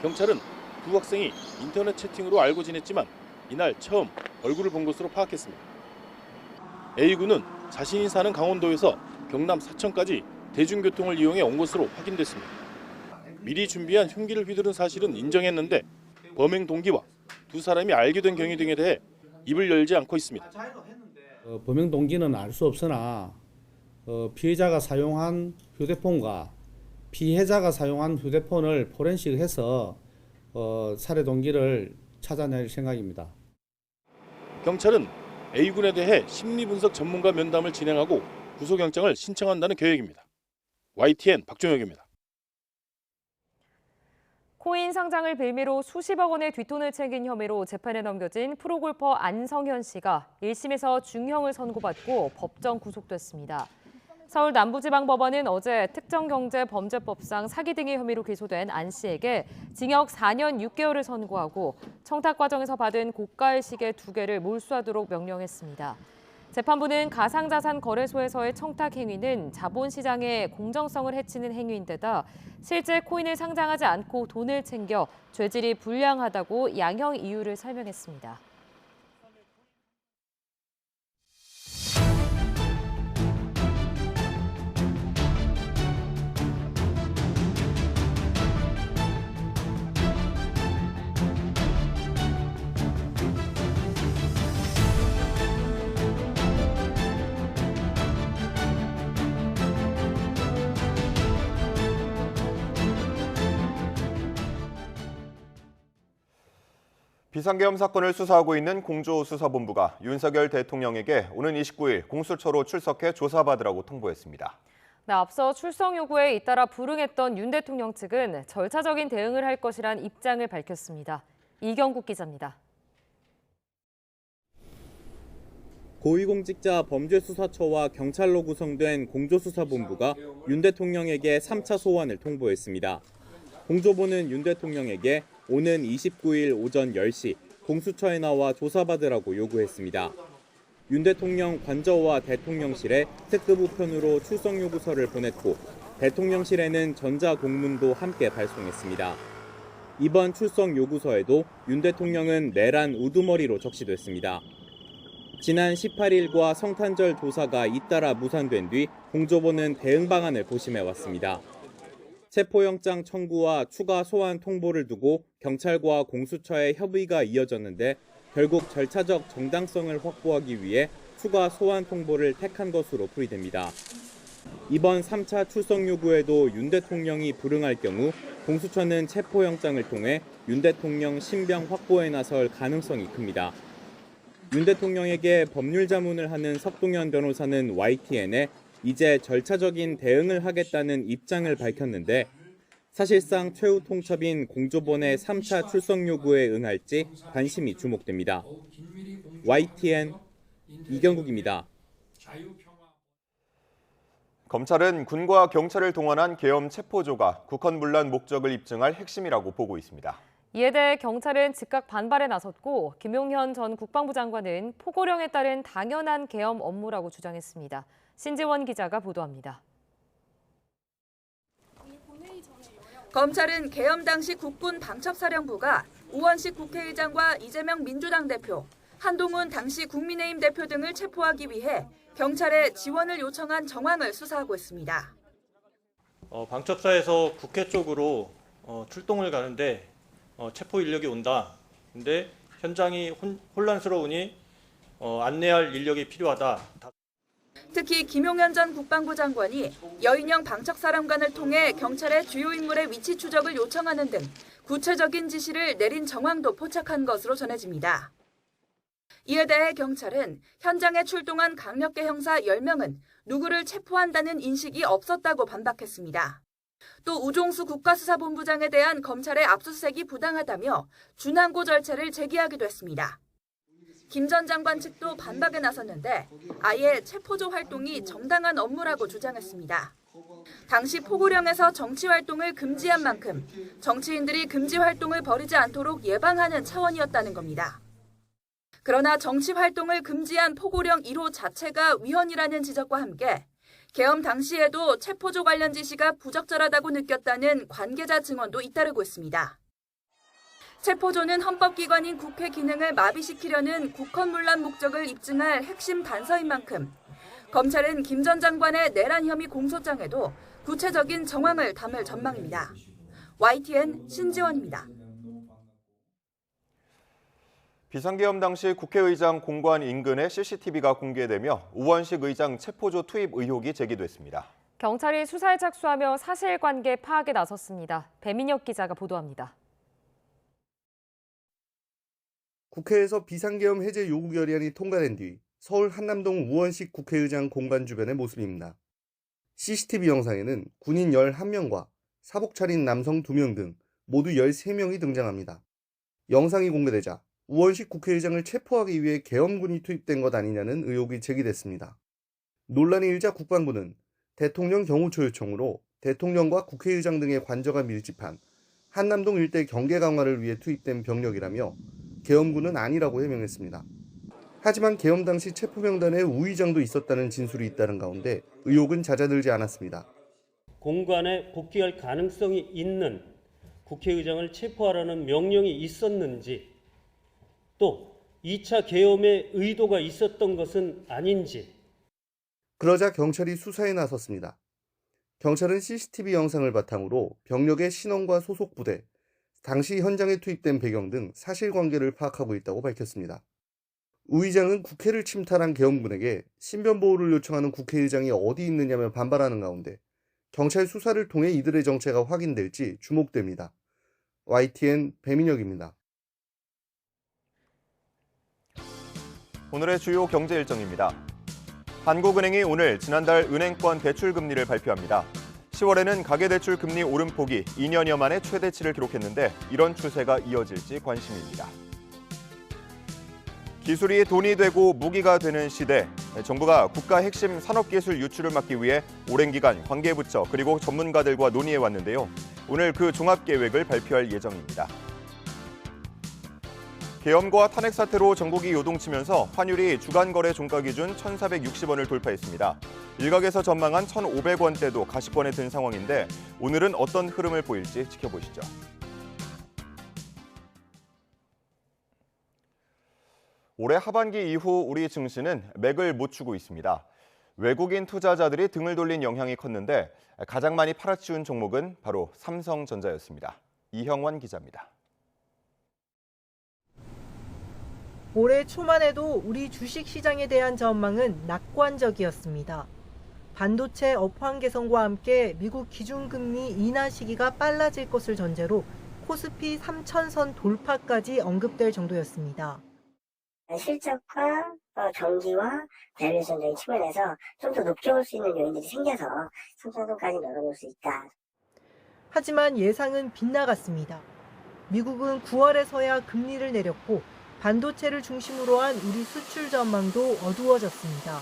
경찰은 두 학생이 인터넷 채팅으로 알고 지냈지만 이날 처음 얼굴을 본 것으로 파악했습니다. A군은 자신이 사는 강원도에서 경남 사천까지 대중교통을 이용해 온 것으로 확인됐습니다. 미리 준비한 흉기를 휘두른 사실은 인정했는데 범행 동기와 두 사람이 알게 된 경위 등에 대해 입을 열지 않고 있습니다. 범행 동기는 알 수 없으나 피해자가 사용한 휴대폰과 피해자가 사용한 휴대폰을 포렌식해서 살해 동기를 찾아낼 생각입니다. 경찰은 A군에 대해 심리분석 전문가 면담을 진행하고 구속영장을 신청한다는 계획입니다. YTN 박종혁입니다. 코인 상장을 빌미로 수십억 원의 뒷돈을 챙긴 혐의로 재판에 넘겨진 프로골퍼 안성현 씨가 1심에서 중형을 선고받고 법정 구속됐습니다. 서울 남부지방법원은 어제 특정경제범죄법상 사기 등의 혐의로 기소된 안 씨에게 징역 4년 6개월을 선고하고 청탁 과정에서 받은 고가의 시계 2개를 몰수하도록 명령했습니다. 재판부는 가상자산 거래소에서의 청탁 행위는 자본시장의 공정성을 해치는 행위인데다 실제 코인을 상장하지 않고 돈을 챙겨 죄질이 불량하다고 양형 이유를 설명했습니다. 비상계엄 사건을 수사하고 있는 공조수사본부가 윤석열 대통령에게 오는 29일 공수처로 출석해 조사받으라고 통보했습니다. 네, 앞서 출석 요구에 잇따라 불응했던 윤 대통령 측은 절차적인 대응을 할 것이란 입장을 밝혔습니다. 이경국 기자입니다. 고위공직자 범죄수사처와 경찰로 구성된 공조수사본부가 윤 대통령에게 3차 소환을 통보했습니다. 공조부는 윤 대통령에게 오는 29일 오전 10시 공수처에 나와 조사받으라고 요구했습니다. 윤 대통령 관저와 대통령실에 특급 우편으로 출석 요구서를 보냈고 대통령실에는 전자공문도 함께 발송했습니다. 이번 출석 요구서에도 윤 대통령은 내란 우두머리로 적시됐습니다. 지난 18일과 성탄절 조사가 잇따라 무산된 뒤 공조부는 대응 방안을 고심해왔습니다. 체포영장 청구와 추가 소환 통보를 두고 경찰과 공수처의 협의가 이어졌는데 결국 절차적 정당성을 확보하기 위해 추가 소환 통보를 택한 것으로 풀이됩니다. 이번 3차 출석 요구에도 윤 대통령이 불응할 경우 공수처는 체포영장을 통해 윤 대통령 신병 확보에 나설 가능성이 큽니다. 윤 대통령에게 법률 자문을 하는 석동현 변호사는 YTN에 이제 절차적인 대응을 하겠다는 입장을 밝혔는데 사실상 최후 통첩인 공조본의 3차 출석 요구에 응할지 관심이 주목됩니다. YTN 이경국입니다. 검찰은 군과 경찰을 동원한 계엄 체포조가 국헌문란 목적을 입증할 핵심이라고 보고 있습니다. 이에 대해 경찰은 즉각 반발에 나섰고 김용현 전 국방부 장관은 포고령에 따른 당연한 계엄 업무라고 주장했습니다. 신지원 기자가 보도합니다. 검찰은 계엄 당시 국군 방첩사령부가 우원식 국회의장과 이재명 민주당 대표, 한동훈 당시 국민의힘 대표 등을 체포하기 위해 경찰에 지원을 요청한 정황을 수사하고 있습니다. 방첩사에서 국회 쪽으로 출동을 가는데 체포 인력이 온다. 근데 현장이 혼란스러우니 안내할 인력이 필요하다. 특히 김용현 전 국방부 장관이 여인영 방첩사령관을 통해 경찰의 주요 인물의 위치 추적을 요청하는 등 구체적인 지시를 내린 정황도 포착한 것으로 전해집니다. 이에 대해 경찰은 현장에 출동한 강력계 형사 10명은 누구를 체포한다는 인식이 없었다고 반박했습니다. 또 우종수 국가수사본부장에 대한 검찰의 압수수색이 부당하다며 준항고 절차를 제기하기도 했습니다. 김 전 장관 측도 반박에 나섰는데 아예 체포조 활동이 정당한 업무라고 주장했습니다. 당시 포고령에서 정치 활동을 금지한 만큼 정치인들이 금지 활동을 벌이지 않도록 예방하는 차원이었다는 겁니다. 그러나 정치 활동을 금지한 포고령 1호 자체가 위헌이라는 지적과 함께 계엄 당시에도 체포조 관련 지시가 부적절하다고 느꼈다는 관계자 증언도 잇따르고 있습니다. 체포조는 헌법기관인 국회 기능을 마비시키려는 국헌문란 목적을 입증할 핵심 단서인 만큼 검찰은 김 전 장관의 내란 혐의 공소장에도 구체적인 정황을 담을 전망입니다. YTN 신지원입니다. 비상계엄 당시 국회의장 공관 인근의 CCTV가 공개되며 우원식 의장 체포조 투입 의혹이 제기됐습니다. 경찰이 수사에 착수하며 사실관계 파악에 나섰습니다. 배민혁 기자가 보도합니다. 국회에서 비상계엄 해제 요구 결의안이 통과된 뒤 서울 한남동 우원식 국회의장 공간 주변의 모습입니다. CCTV 영상에는 군인 11명과 사복 차린 남성 2명 등 모두 13명이 등장합니다. 영상이 공개되자 우원식 국회의장을 체포하기 위해 계엄군이 투입된 것 아니냐는 의혹이 제기됐습니다. 논란이 일자 국방부는 대통령 경호처 요청으로 대통령과 국회의장 등의 관저가 밀집한 한남동 일대 경계 강화를 위해 투입된 병력이라며 계엄군은 아니라고 해명했습니다. 하지만 계엄 당시 체포명단에 우 의장도 있었다는 진술이 잇따른 가운데 의혹은 잦아들지 않았습니다. 공관에 복귀할 가능성이 있는 국회의장을 체포하라는 명령이 있었는지, 또 2차 계엄의 의도가 있었던 것은 아닌지. 그러자 경찰이 수사에 나섰습니다. 경찰은 CCTV 영상을 바탕으로 병력의 신원과 소속 부대, 당시 현장에 투입된 배경 등 사실관계를 파악하고 있다고 밝혔습니다. 우 의장은 국회를 침탈한 계엄군에게 신변보호를 요청하는 국회의장이 어디 있느냐며 반발하는 가운데 경찰 수사를 통해 이들의 정체가 확인될지 주목됩니다. YTN 배민혁입니다. 오늘의 주요 경제 일정입니다. 한국은행이 오늘 지난달 은행권 대출금리를 발표합니다. 10월에는 가계대출 금리 오름폭이 2년여 만에 최대치를 기록했는데 이런 추세가 이어질지 관심입니다. 기술이 돈이 되고 무기가 되는 시대, 정부가 국가 핵심 산업기술 유출을 막기 위해 오랜 기간 관계부처 그리고 전문가들과 논의해왔는데요. 오늘 그 종합계획을 발표할 예정입니다. 계엄과 탄핵 사태로 전국이 요동치면서 환율이 주간 거래 종가 기준 1,460원을 돌파했습니다. 일각에서 전망한 1,500원대도 가시권에 든 상황인데 오늘은 어떤 흐름을 보일지 지켜보시죠. 올해 하반기 이후 우리 증시는 맥을 못 추고 있습니다. 외국인 투자자들이 등을 돌린 영향이 컸는데 가장 많이 팔아치운 종목은 바로 삼성전자였습니다. 이형원 기자입니다. 올해 초만 해도 우리 주식시장에 대한 전망은 낙관적이었습니다. 반도체 업황 개선과 함께 미국 기준금리 인하 시기가 빨라질 것을 전제로 코스피 3,000선 돌파까지 언급될 정도였습니다. 실적과 경기와 밸류에이션적인 측면에서 좀 더 높게 올 수 있는 요인들이 생겨서 3,000선까지 늘어놓을 수 있다. 하지만 예상은 빗나갔습니다. 미국은 9월에서야 금리를 내렸고 반도체를 중심으로 한 우리 수출 전망도 어두워졌습니다.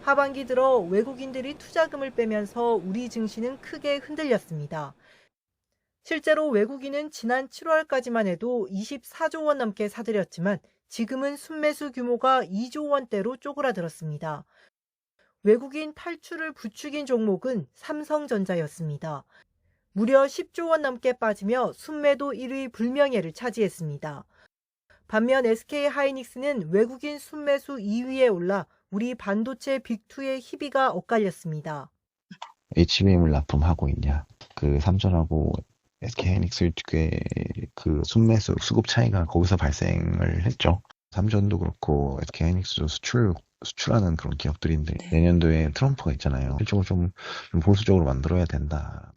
하반기 들어 외국인들이 투자금을 빼면서 우리 증시는 크게 흔들렸습니다. 실제로 외국인은 지난 7월까지만 해도 24조 원 넘게 사들였지만 지금은 순매수 규모가 2조 원대로 쪼그라들었습니다. 외국인 탈출을 부추긴 종목은 삼성전자였습니다. 무려 10조 원 넘게 빠지며 순매도 1위 불명예를 차지했습니다. 반면 SK하이닉스는 외국인 순매수 2위에 올라 우리 반도체 빅2의 희비가 엇갈렸습니다. HBM을 납품하고 있냐. 그 삼전하고 SK하이닉스 그 순매수 수급 차이가 거기서 발생을 했죠. 삼전도 그렇고 SK하이닉스도 수출하는 그런 기업들인데 내년도에 트럼프가 있잖아요. 실적을 좀 보수적으로 만들어야 된다.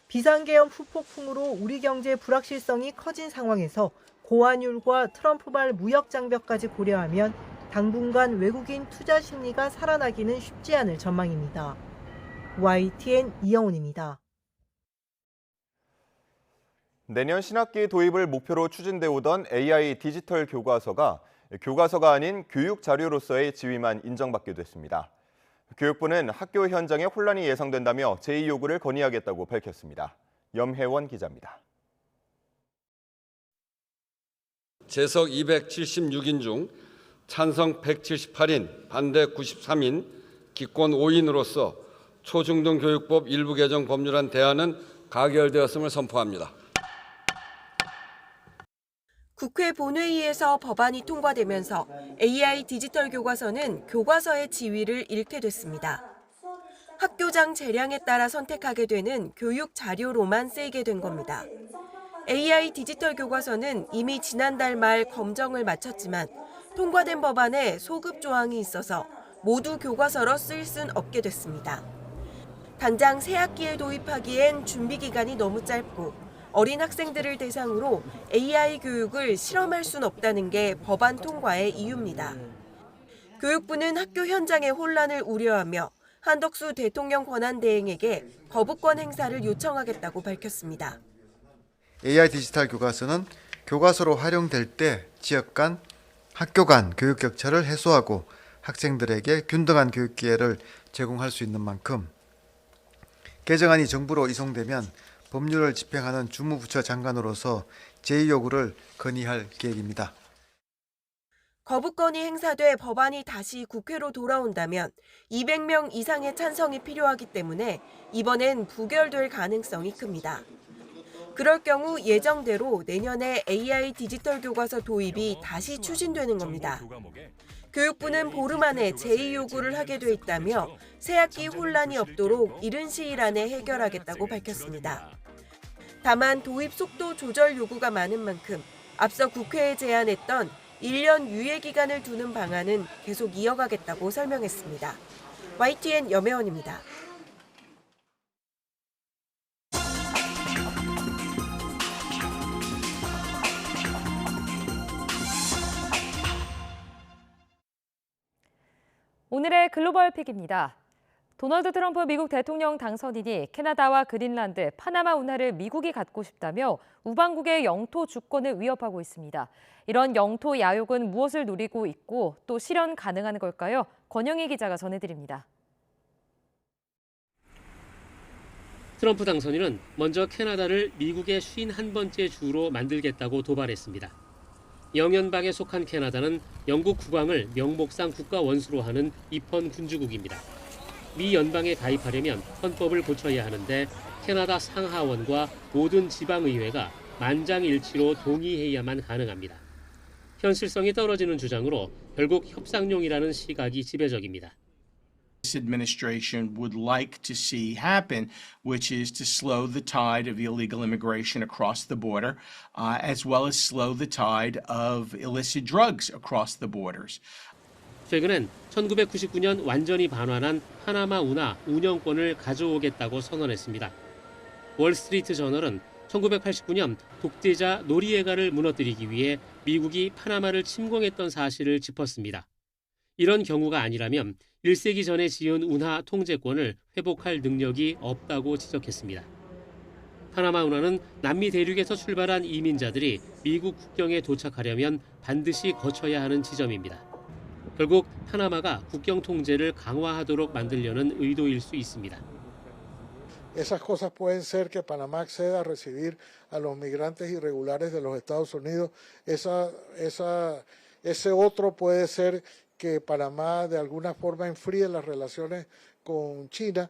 비상계엄 후폭풍으로 우리 경제 불확실성이 커진 상황에서 고환율과 트럼프발 무역 장벽까지 고려하면 당분간 외국인 투자 심리가 살아나기는 쉽지 않을 전망입니다. YTN 이영훈입니다. 내년 신학기 도입을 목표로 추진돼 오던 AI 디지털 교과서가 아닌 교육 자료로서의 지위만 인정받게 됐습니다. 교육부는 학교 현장에 혼란이 예상된다며 제의 요구를 건의하겠다고 밝혔습니다. 염혜원 기자입니다. 재석 276인 중 찬성 178인, 반대 93인, 기권 5인으로서 초중등교육법 일부 개정 법률안 대안은 가결되었음을 선포합니다. 국회 본회의에서 법안이 통과되면서 AI 디지털 교과서는 교과서의 지위를 잃게 됐습니다. 학교장 재량에 따라 선택하게 되는 교육 자료로만 쓰이게 된 겁니다. AI 디지털 교과서는 이미 지난달 말 검정을 마쳤지만 통과된 법안에 소급 조항이 있어서 모두 교과서로 쓸 순 없게 됐습니다. 당장 새 학기에 도입하기엔 준비 기간이 너무 짧고 어린 학생들을 대상으로 AI 교육을 실험할 순 없다는 게 법안 통과의 이유입니다. 교육부는 학교 현장의 혼란을 우려하며 한덕수 대통령 권한대행에게 거부권 행사를 요청하겠다고 밝혔습니다. AI 디지털 교과서는 교과서로 활용될 때 지역 간, 학교 간 교육 격차를 해소하고 학생들에게 균등한 교육 기회를 제공할 수 있는 만큼 개정안이 정부로 이송되면 법률을 집행하는 주무부처 장관으로서 제2요구를 건의할 계획입니다. 거부권이 행사돼 법안이 다시 국회로 돌아온다면 200명 이상의 찬성이 필요하기 때문에 이번엔 부결될 가능성이 큽니다. 그럴 경우 예정대로 내년에 AI 디지털 교과서 도입이 다시 추진되는 겁니다. 교육부는 보름 안에 제2요구를 하게 돼 있다며 새학기 혼란이 없도록 이른 시일 안에 해결하겠다고 밝혔습니다. 다만 도입 속도 조절 요구가 많은 만큼 앞서 국회에 제안했던 1년 유예 기간을 두는 방안은 계속 이어가겠다고 설명했습니다. YTN 염혜원입니다. 오늘의 글로벌 픽입니다. 도널드 트럼프 미국 대통령 당선인이 캐나다와 그린란드, 파나마 운하를 미국이 갖고 싶다며 우방국의 영토 주권을 위협하고 있습니다. 이런 영토 야욕은 무엇을 노리고 있고 또 실현 가능한 걸까요? 권영희 기자가 전해드립니다. 트럼프 당선인은 먼저 캐나다를 미국의 51번째 주로 만들겠다고 도발했습니다. 영연방에 속한 캐나다는 영국 국왕을 명목상 국가 원수로 하는 입헌 군주국입니다. 미 연방에 가입하려면 헌법을 고쳐야 하는데 캐나다 상하원과 모든 지방의회가 만장일치로 동의해야만 가능합니다. 현실성이 떨어지는 주장으로 결국 협상용이라는 시각이 지배적입니다. This administration would like to see happen, which is to slow the tide of illegal immigration across the border, as well as slow the tide of illicit drugs across the borders. 최근엔 1999년 완전히 반환한 파나마 운하 운영권을 가져오겠다고 선언했습니다. 월스트리트 저널은 1989년 독재자 노리에가를 무너뜨리기 위해 미국이 파나마를 침공했던 사실을 짚었습니다. 이런 경우가 아니라면 1세기 전에 지은 운하 통제권을 회복할 능력이 없다고 지적했습니다. 파나마 운하는 남미 대륙에서 출발한 이민자들이 미국 국경에 도착하려면 반드시 거쳐야 하는 지점입니다. 결국 파나마가 국경 통제를 강화하도록 만들려는 의도일 수 있습니다. Esas cosas pueden ser que Panamá acceda a recibir a los migrantes irregulares de los Estados Unidos. Ese otro puede ser que Panamá de alguna forma enfríe las relaciones con China.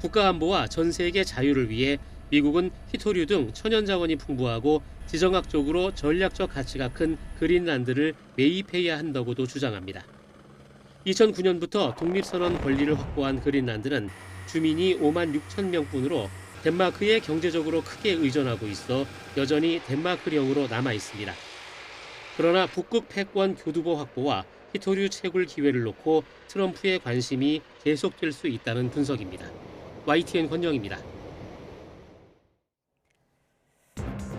국가안보와 전 세계 자유를 위해 미국은 히토류 등 천연 자원이 풍부하고 지정학적으로 전략적 가치가 큰 그린란드를 매입해야 한다고도 주장합니다. 2009년부터 독립선언 권리를 확보한 그린란드는 주민이 5만 6천 명뿐으로 덴마크에 경제적으로 크게 의존하고 있어 여전히 덴마크령으로 남아 있습니다. 그러나 북극 패권 교두보 확보와 히토류 채굴 기회를 놓고 트럼프의 관심이 계속될 수 있다는 분석입니다. YTN 권영입니다.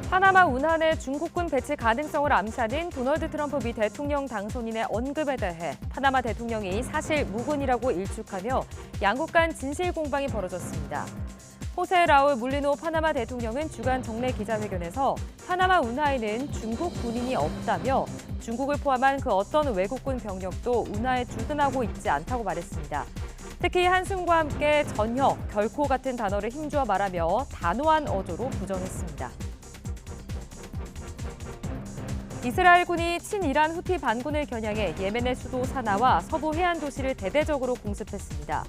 파나마 운하 중국군 배치 가능성을 암시하는 도널드 트럼프 미 대통령 당선인의 언급에 대해 파나마 대통령이 사실 무근이라고 일축하며 양국 간 진실 공방이 벌어졌습니다. 호세 라울 물리노 파나마 대통령은 주간 정례 기자회견에서 파나마 운하에는 중국 군인이 없다며 중국을 포함한 그 어떤 외국군 병력도 운하에 주둔하고 있지 않다고 말했습니다. 특히 한숨과 함께 전혀, 결코 같은 단어를 힘주어 말하며 단호한 어조로 부정했습니다. 이스라엘군이 친이란 후티 반군을 겨냥해 예멘의 수도 사나와 서부 해안 도시를 대대적으로 공습했습니다.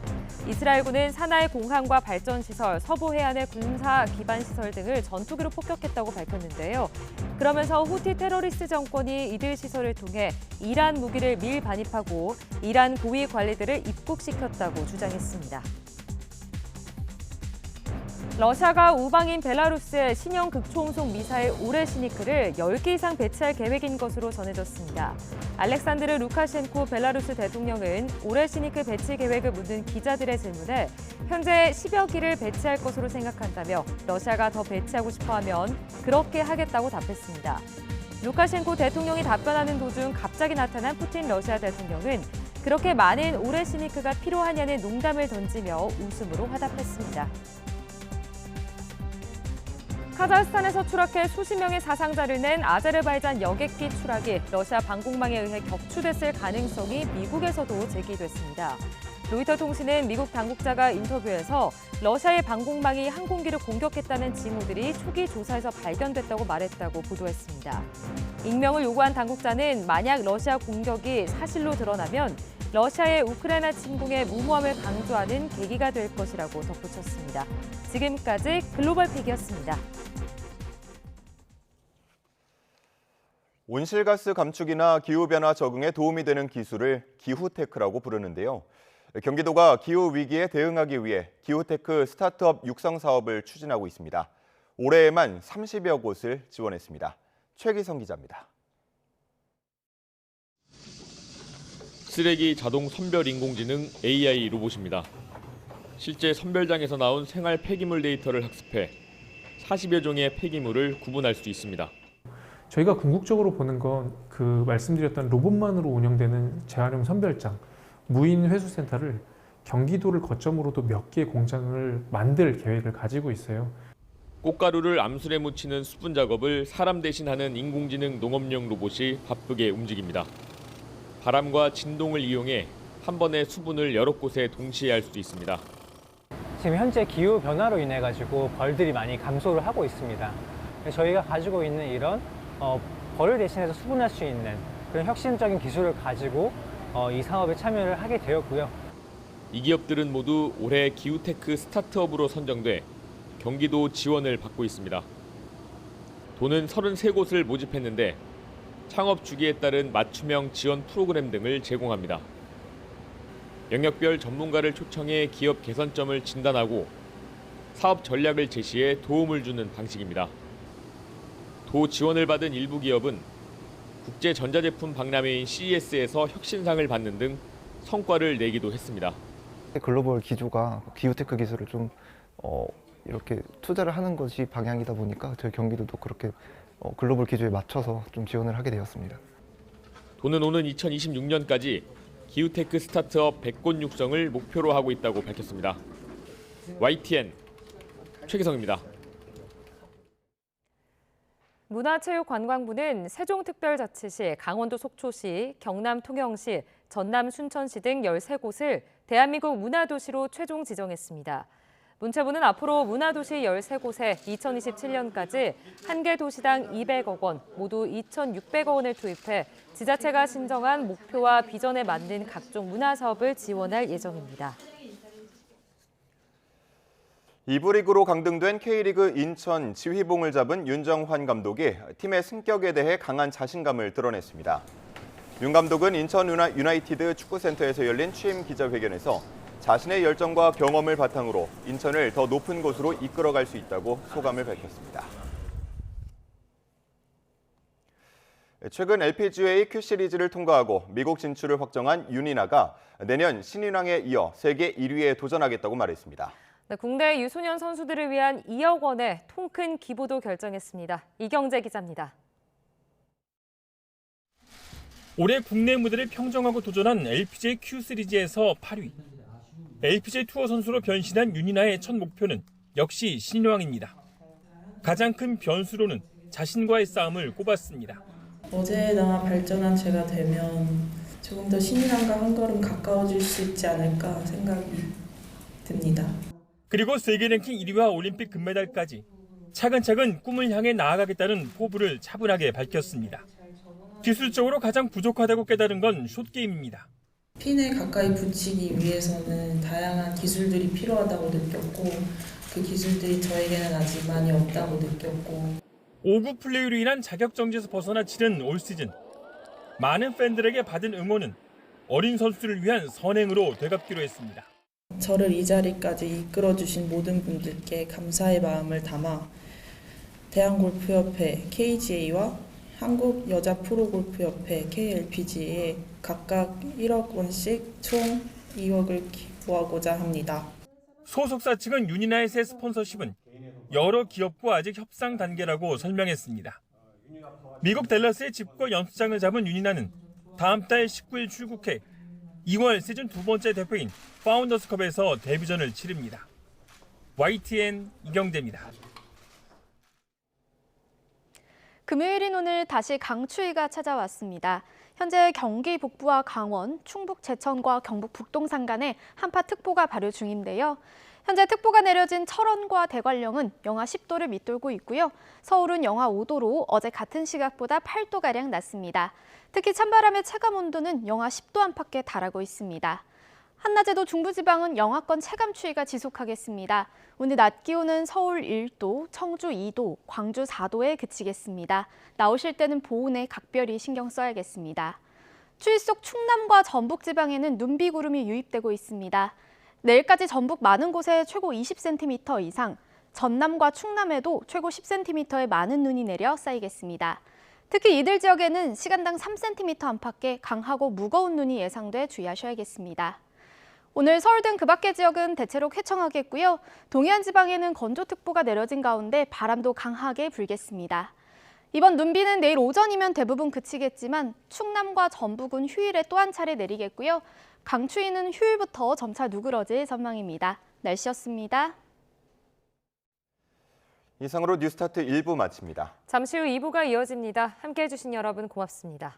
이스라엘군은 사나의 공항과 발전시설, 서부 해안의 군사 기반 시설 등을 전투기로 폭격했다고 밝혔는데요. 그러면서 후티 테러리스트 정권이 이들 시설을 통해 이란 무기를 밀반입하고 이란 고위 관리들을 입국시켰다고 주장했습니다. 러시아가 우방인 벨라루스에 신형 극초음속 미사일 오레시니크를 10개 이상 배치할 계획인 것으로 전해졌습니다. 알렉산드르 루카셴코 벨라루스 대통령은 오레시니크 배치 계획을 묻는 기자들의 질문에 현재 10여 기를 배치할 것으로 생각한다며 러시아가 더 배치하고 싶어하면 그렇게 하겠다고 답했습니다. 루카셴코 대통령이 답변하는 도중 갑자기 나타난 푸틴 러시아 대통령은 그렇게 많은 오레시니크가 필요하냐는 농담을 던지며 웃음으로 화답했습니다. 카자흐스탄에서 추락해 수십 명의 사상자를 낸 아제르바이잔 여객기 추락이 러시아 방공망에 의해 격추됐을 가능성이 미국에서도 제기됐습니다. 로이터 통신은 미국 당국자가 인터뷰에서 러시아의 방공망이 항공기를 공격했다는 징후들이 초기 조사에서 발견됐다고 말했다고 보도했습니다. 익명을 요구한 당국자는 만약 러시아 공격이 사실로 드러나면 러시아의 우크라이나 침공의 무모함을 강조하는 계기가 될 것이라고 덧붙였습니다. 지금까지 글로벌픽이었습니다. 온실가스 감축이나 기후변화 적응에 도움이 되는 기술을 기후테크라고 부르는데요. 경기도가 기후위기에 대응하기 위해 기후테크 스타트업 육성 사업을 추진하고 있습니다. 올해에만 30여 곳을 지원했습니다. 최기성 기자입니다. 쓰레기 자동 선별 인공지능 AI 로봇입니다. 실제 선별장에서 나온 생활 폐기물 데이터를 학습해 40여 종의 폐기물을 구분할 수 있습니다. 저희가 궁극적으로 보는 건 그 말씀드렸던 로봇만으로 운영되는 재활용 선별장, 무인 회수센터를 경기도를 거점으로도 몇 개의 공장을 만들 계획을 가지고 있어요. 꽃가루를 암술에 묻히는 수분 작업을 사람 대신 하는 인공지능 농업용 로봇이 바쁘게 움직입니다. 바람과 진동을 이용해 한 번에 수분을 여러 곳에 동시에 할 수 있습니다. 지금 현재 기후 변화로 인해 가지고 벌들이 많이 감소를 하고 있습니다. 저희가 가지고 있는 이런 벌을 대신해서 수분할 수 있는 그런 혁신적인 기술을 가지고 이 사업에 참여를 하게 되었고요. 이 기업들은 모두 올해 기후테크 스타트업으로 선정돼 경기도 지원을 받고 있습니다. 도는 33곳을 모집했는데 창업 주기에 따른 맞춤형 지원 프로그램 등을 제공합니다. 영역별 전문가를 초청해 기업 개선점을 진단하고 사업 전략을 제시해 도움을 주는 방식입니다. 도 지원을 받은 일부 기업은 국제 전자제품 박람회인 CES에서 혁신상을 받는 등 성과를 내기도 했습니다. 글로벌 기조가 기후테크 기술을 좀 이렇게 투자를 하는 것이 방향이다 보니까 저희 경기도도 그렇게 글로벌 기조에 맞춰서 좀 지원을 하게 되었습니다. 도는 오는 2026년까지 기후테크 스타트업 100곳 육성을 목표로 하고 있다고 밝혔습니다. YTN 최기성입니다. 문화체육관광부는 세종특별자치시, 강원도 속초시, 경남 통영시, 전남 순천시 등 13곳을 대한민국 문화도시로 최종 지정했습니다. 문체부는 앞으로 문화도시 13곳에 2027년까지 한 개 도시당 200억 원, 모두 2,600억 원을 투입해 지자체가 신정한 목표와 비전에 맞는 각종 문화사업을 지원할 예정입니다. 2부 리그로 강등된 K리그 인천 지휘봉을 잡은 윤정환 감독이 팀의 승격에 대해 강한 자신감을 드러냈습니다. 윤 감독은 인천 유나이티드 축구센터에서 열린 취임 기자회견에서 자신의 열정과 경험을 바탕으로 인천을 더 높은 곳으로 이끌어갈 수 있다고 소감을 밝혔습니다. 최근 LPGA Q시리즈를 통과하고 미국 진출을 확정한 윤이나가 내년 신인왕에 이어 세계 1위에 도전하겠다고 말했습니다. 국내 유소년 선수들을 위한 2억 원의 통큰 기부도 결정했습니다. 이경재 기자입니다. 올해 국내 무대를 평정하고 도전한 LPGA Q시리즈에서 8위. LPGA 투어 선수로 변신한 윤이나의 첫 목표는 역시 신인왕입니다. 가장 큰 변수로는 자신과의 싸움을 꼽았습니다. 어제나 발전한 제가 되면 조금 더 신인왕과 한 걸음 가까워질 수 있지 않을까 생각이 듭니다. 그리고 세계 랭킹 1위와 올림픽 금메달까지 차근차근 꿈을 향해 나아가겠다는 포부를 차분하게 밝혔습니다. 기술적으로 가장 부족하다고 깨달은 건 숏게임입니다. 핀에 가까이 붙이기 위해서는 다양한 기술들이 필요하다고 느꼈고 그 기술들이 저에게는 아직 많이 없다고 느꼈고 5구 플레이로 인한 자격정지에서 벗어나 치른 올 시즌. 많은 팬들에게 받은 응원은 어린 선수를 위한 선행으로 되갚기로 했습니다. 저를 이 자리까지 이끌어주신 모든 분들께 감사의 마음을 담아 대한골프협회 KGA와 한국여자프로골프협회 KLPGA에 각각 1억 원씩 총 2억을 기부하고자 합니다. 소속사 측은 윤이나의 새 스폰서십은 여러 기업과 아직 협상 단계라고 설명했습니다. 미국 댈러스의 집과 연습장을 잡은 윤이나는 다음 달 19일 출국해 2월 시즌 두 번째 대회인 파운더스컵에서 데뷔전을 치릅니다. YTN 이경재입니다. 금요일인 오늘 다시 강추위가 찾아왔습니다. 현재 경기 북부와 강원, 충북 제천과 경북 북동 산간에 한파특보가 발효 중인데요. 현재 특보가 내려진 철원과 대관령은 영하 10도를 밑돌고 있고요. 서울은 영하 5도로 어제 같은 시각보다 8도가량 낮습니다. 특히 찬바람의 체감온도는 영하 10도 안팎에 달하고 있습니다. 한낮에도 중부지방은 영하권 체감추위가 지속하겠습니다. 오늘 낮 기온은 서울 1도, 청주 2도, 광주 4도에 그치겠습니다. 나오실 때는 보온에 각별히 신경 써야겠습니다. 추위 속 충남과 전북 지방에는 눈비구름이 유입되고 있습니다. 내일까지 전북 많은 곳에 최고 20cm 이상, 전남과 충남에도 최고 10cm의 많은 눈이 내려 쌓이겠습니다. 특히 이들 지역에는 시간당 3cm 안팎의 강하고 무거운 눈이 예상돼 주의하셔야겠습니다. 오늘 서울 등 그 밖의 지역은 대체로 쾌청하겠고요. 동해안 지방에는 건조특보가 내려진 가운데 바람도 강하게 불겠습니다. 이번 눈비는 내일 오전이면 대부분 그치겠지만 충남과 전북은 휴일에 또 한 차례 내리겠고요. 강추위는 휴일부터 점차 누그러질 전망입니다. 날씨였습니다. 이상으로 뉴스타트 1부 마칩니다. 잠시 후 2부가 이어집니다. 함께해 주신 여러분 고맙습니다.